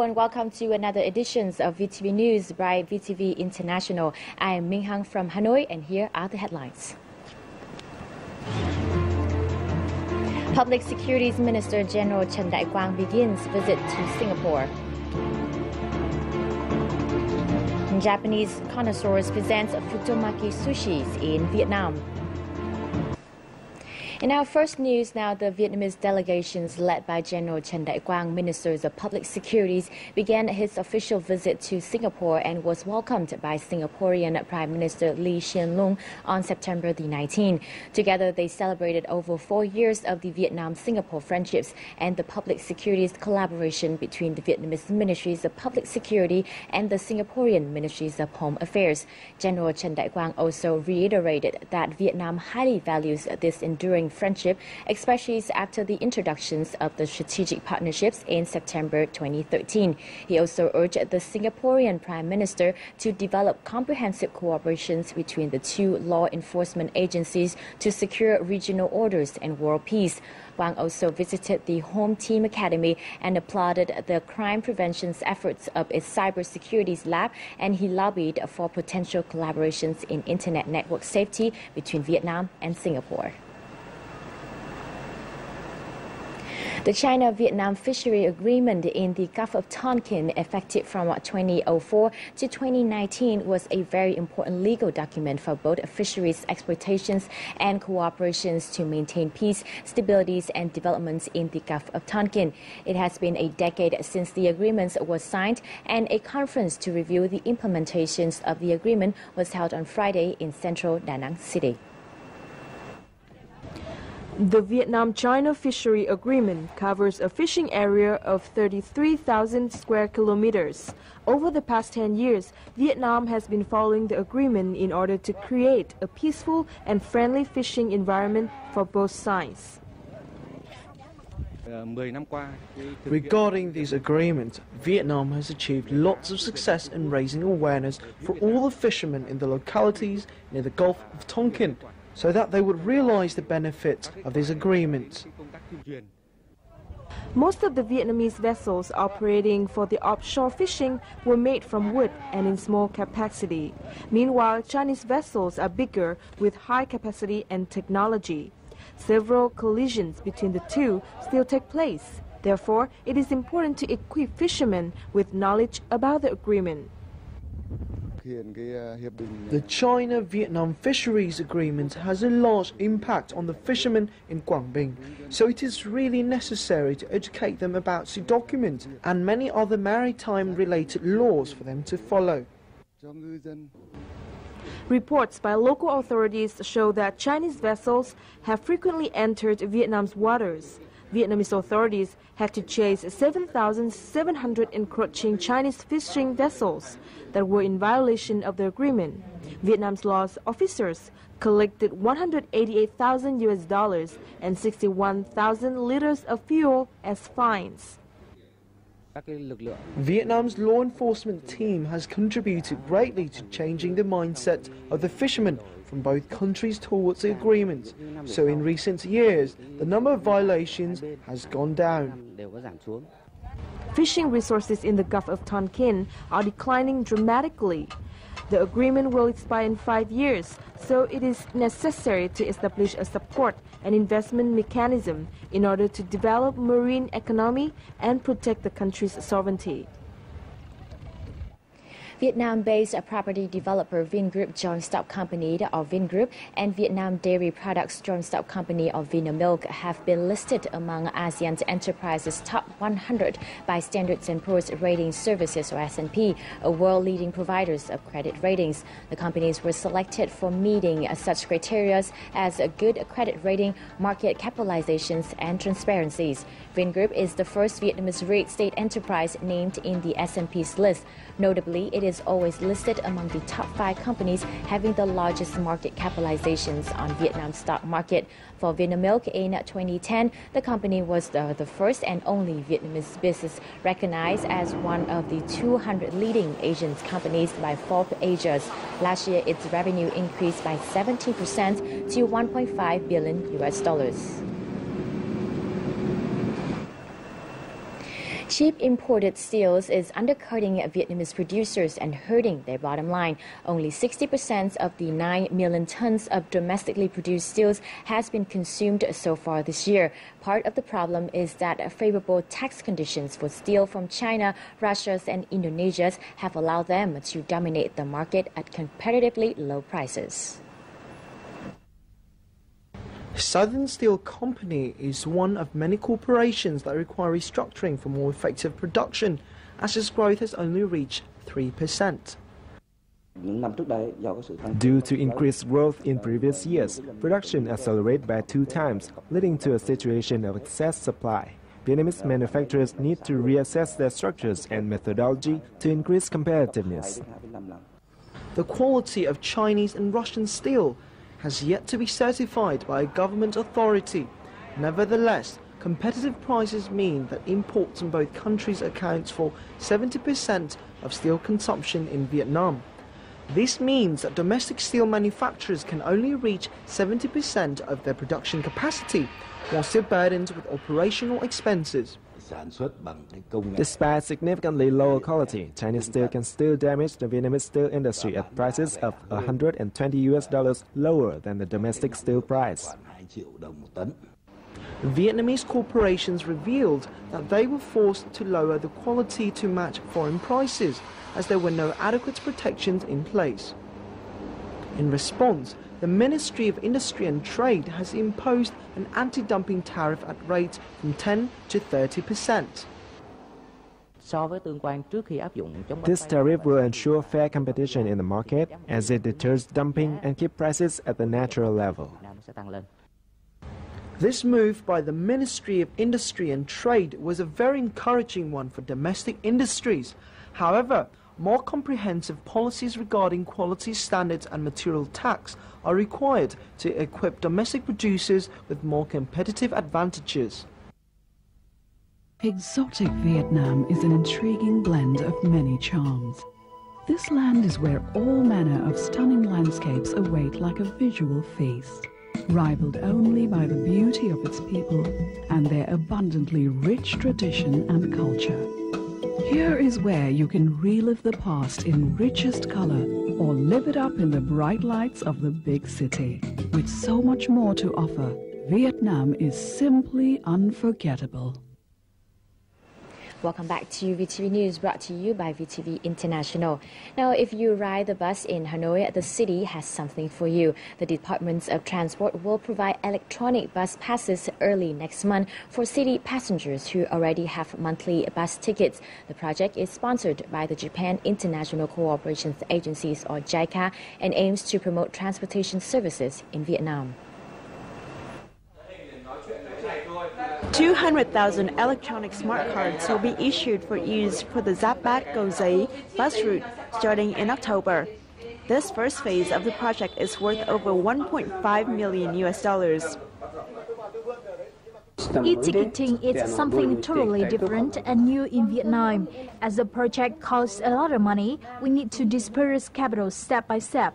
and welcome to another edition of VTV News by VTV International. I am Minh Hằng from Hanoi, and here are the headlines. Public Securities Minister General Chen Đại-quang begins visit to Singapore. Japanese connoisseurs present futomaki sushis in Vietnam. In our first news now, the Vietnamese delegations led by General Chen Đại-quang, Ministers of Public Securities, began his official visit to Singapore and was welcomed by Singaporean Prime Minister Lee Hsien Loong on September the 19th. Together, they celebrated over 4 years of the Vietnam-Singapore friendships and the public securities collaboration between the Vietnamese Ministries of Public Security and the Singaporean Ministries of Home Affairs. General Chen Đại-quang also reiterated that Vietnam highly values this enduring friendship, especially after the introductions of the strategic partnerships in September 2013. He also urged the Singaporean Prime Minister to develop comprehensive cooperations between the two law enforcement agencies to secure regional orders and world peace. Wang also visited the Home Team Academy and applauded the crime prevention efforts of its cybersecurity lab, and he lobbied for potential collaborations in internet network safety between Vietnam and Singapore. The China-Vietnam fishery agreement in the Gulf of Tonkin, effective from 2004 to 2019, was a very important legal document for both fisheries exploitations and cooperations to maintain peace, stabilities, and developments in the Gulf of Tonkin. It has been a decade since the agreement was signed, and a conference to review the implementations of the agreement was held on Friday in central Da Nang City. The Vietnam-China Fishery Agreement covers a fishing area of 33,000 square kilometers. Over the past 10 years, Vietnam has been following the agreement in order to create a peaceful and friendly fishing environment for both sides. Regarding these agreements, Vietnam has achieved lots of success in raising awareness for all the fishermen in the localities near the Gulf of Tonkin, so that they would realize the benefits of these agreements. Most of the Vietnamese vessels operating for the offshore fishing were made from wood and in small capacity. Meanwhile, Chinese vessels are bigger with high capacity and technology. Several collisions between the two still take place. Therefore, it is important to equip fishermen with knowledge about the agreement. The China-Vietnam Fisheries Agreement has a large impact on the fishermen in Quảng Bình, so it is really necessary to educate them about the document and many other maritime-related laws for them to follow. Reports by local authorities show that Chinese vessels have frequently entered Vietnam's waters. Vietnamese authorities had to chase 7,700 encroaching Chinese fishing vessels that were in violation of the agreement. Vietnam's law officers collected $188,000 and 61,000 liters of fuel as fines. Vietnam's law enforcement team has contributed greatly to changing the mindset of the fishermen from both countries towards the agreement. So in recent years, the number of violations has gone down. Fishing resources in the Gulf of Tonkin are declining dramatically. The agreement will expire in 5 years, so it is necessary to establish a support and investment mechanism in order to develop marine economy and protect the country's sovereignty. Vietnam-based property developer Vingroup Joint Stock Company, or Vingroup, and Vietnam Dairy Products Joint Stock Company, or Veena Milk, have been listed among ASEAN's enterprises top 100 by Standard & Poor's Rating Services, or S&P, a world-leading providers of credit ratings. The companies were selected for meeting such criteria as a good credit rating, market capitalizations, and transparencies. Vingroup is the first Vietnamese real estate enterprise named in the S&P's list. Notably, it is always listed among the top 5 companies having the largest market capitalizations on Vietnam's stock market. For Veena Milk in 2010, the company was the first and only Vietnamese business recognized as one of the 200 leading Asian companies by Forbes Asia. Last year, its revenue increased by 17% to $1.5 billion. Cheap imported steels is undercutting Vietnamese producers and hurting their bottom line. Only 60% of the 9 million tons of domestically produced steels has been consumed so far this year. Part of the problem is that favorable tax conditions for steel from China, Russia, and Indonesia have allowed them to dominate the market at competitively low prices. Southern Steel Company is one of many corporations that require restructuring for more effective production, as its growth has only reached 3%. Due to increased growth in previous years, production accelerated by 2 times, leading to a situation of excess supply. Vietnamese manufacturers need to reassess their structures and methodology to increase competitiveness. The quality of Chinese and Russian steel has yet to be certified by a government authority. Nevertheless, competitive prices mean that imports in both countries accounts for 70% of steel consumption in Vietnam. This means that domestic steel manufacturers can only reach 70% of their production capacity, while still burdened with operational expenses. Despite significantly lower quality, Chinese steel can still damage the Vietnamese steel industry at prices of $120 lower than the domestic steel price. Vietnamese corporations revealed that they were forced to lower the quality to match foreign prices, as there were no adequate protections in place. In response, the Ministry of Industry and Trade has imposed an anti-dumping tariff at rates from 10 to 30%. This tariff will ensure fair competition in the market, as it deters dumping and keeps prices at the natural level. This move by the Ministry of Industry and Trade was a very encouraging one for domestic industries. However, more comprehensive policies regarding quality standards and material tax are required to equip domestic producers with more competitive advantages. Exotic Vietnam is an intriguing blend of many charms. This land is where all manner of stunning landscapes await like a visual feast, rivaled only by the beauty of its people and their abundantly rich tradition and culture. Here is where you can relive the past in richest color or live it up in the bright lights of the big city. With so much more to offer, Vietnam is simply unforgettable. Welcome back to VTV News, brought to you by VTV International. Now, if you ride the bus in Hanoi, the city has something for you. The Department of Transport will provide electronic bus passes early next month for city passengers who already have monthly bus tickets. The project is sponsored by the Japan International Cooperation Agencies, or JICA, and aims to promote transportation services in Vietnam. 200,000 electronic smart cards will be issued for use for the Giáp Bát Cầu Giấy bus route starting in October. This first phase of the project is worth over $1.5 million. E-ticketing is something totally different and new in Vietnam. As the project costs a lot of money, we need to disperse capital step by step.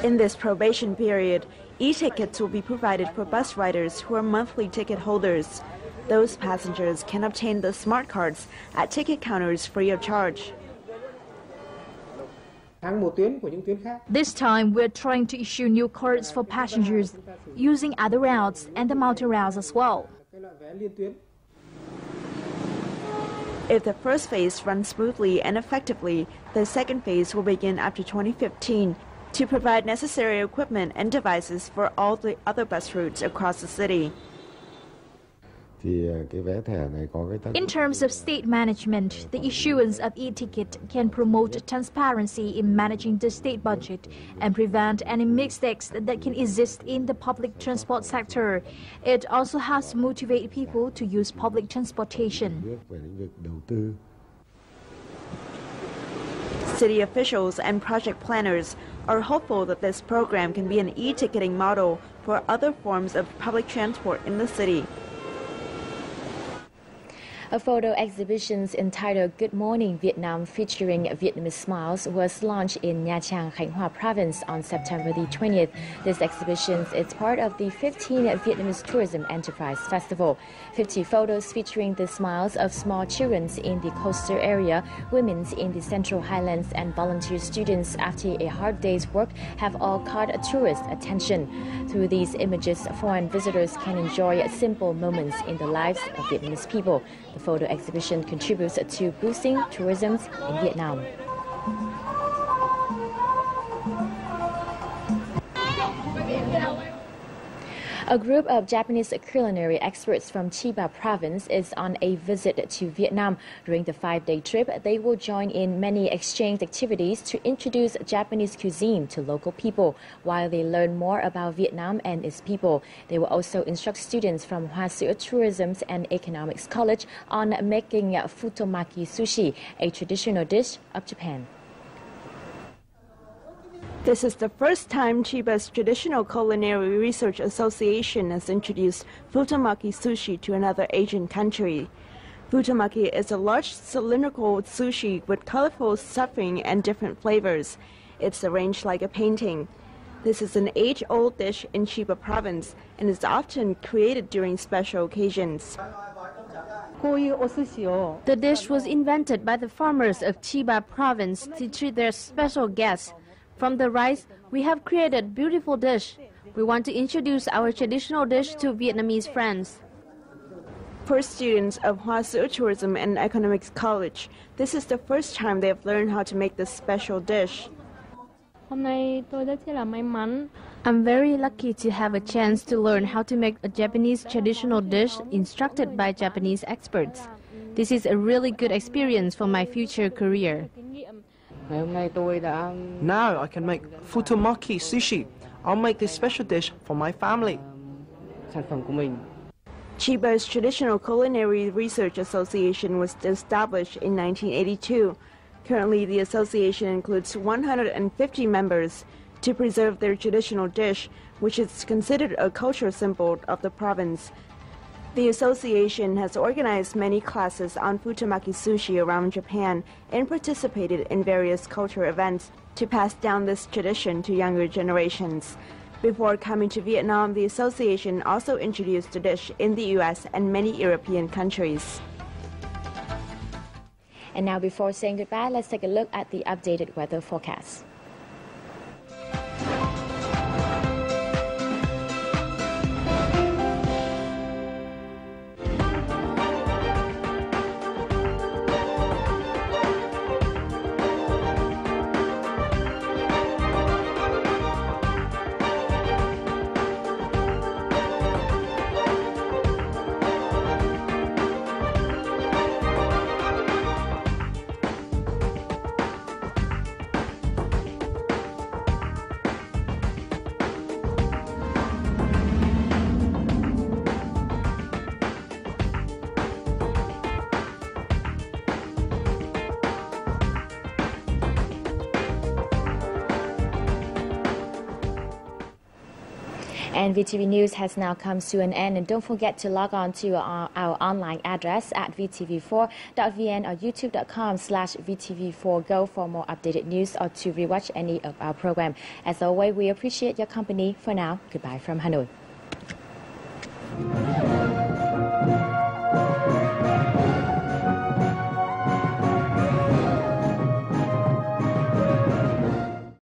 In this probation period, e-tickets will be provided for bus riders who are monthly ticket holders. Those passengers can obtain the smart cards at ticket counters free of charge. This time, we're trying to issue new cards for passengers using other routes and the multi-routes as well. If the first phase runs smoothly and effectively, the second phase will begin after 2015 to provide necessary equipment and devices for all the other bus routes across the city. In terms of state management, the issuance of e-ticket can promote transparency in managing the state budget and prevent any mistakes that can exist in the public transport sector. It also has to motivate people to use public transportation. City officials and project planners are hopeful that this program can be an e-ticketing model for other forms of public transport in the city. A photo exhibition entitled Good Morning Vietnam featuring Vietnamese smiles was launched in Nha Trang, Khánh Hòa province on September the 20th. This exhibition is part of the 15th Vietnamese Tourism Enterprise Festival. 50 photos featuring the smiles of small children in the coastal area, women in the Central Highlands and volunteer students after a hard day's work have all caught tourist attention. Through these images, foreign visitors can enjoy simple moments in the lives of Vietnamese people. The photo exhibition contributes to boosting tourism in Vietnam. A group of Japanese culinary experts from Chiba province is on a visit to Vietnam. During the 5-day trip, they will join in many exchange activities to introduce Japanese cuisine to local people. While they learn more about Vietnam and its people, they will also instruct students from Hoa Sữa Tourism and Economics College on making futomaki sushi, a traditional dish of Japan. This is the first time Chiba's Traditional Culinary Research Association has introduced futomaki sushi to another Asian country. Futomaki is a large cylindrical sushi with colorful stuffing and different flavors. It's arranged like a painting. This is an age-old dish in Chiba province and is often created during special occasions. The dish was invented by the farmers of Chiba province to treat their special guests. From the rice, we have created a beautiful dish. We want to introduce our traditional dish to Vietnamese friends. For students of Hoa Sữa Tourism and Economics College, this is the first time they have learned how to make this special dish. I'm very lucky to have a chance to learn how to make a Japanese traditional dish instructed by Japanese experts. This is a really good experience for my future career. Now I can make futomaki sushi. I'll make this special dish for my family. Chiba's Traditional Culinary Research Association was established in 1982. Currently, the association includes 150 members to preserve their traditional dish, which is considered a cultural symbol of the province. The association has organized many classes on futomaki sushi around Japan and participated in various cultural events to pass down this tradition to younger generations. Before coming to Vietnam, the association also introduced the dish in the U.S. and many European countries. And now, before saying goodbye, let's take a look at the updated weather forecast. And VTV News has now come to an end. And don't forget to log on to our online address at vtv4.vn or youtube.com/vtv4go for more updated news or to rewatch any of our program. As always, we appreciate your company. For now, goodbye from Hanoi.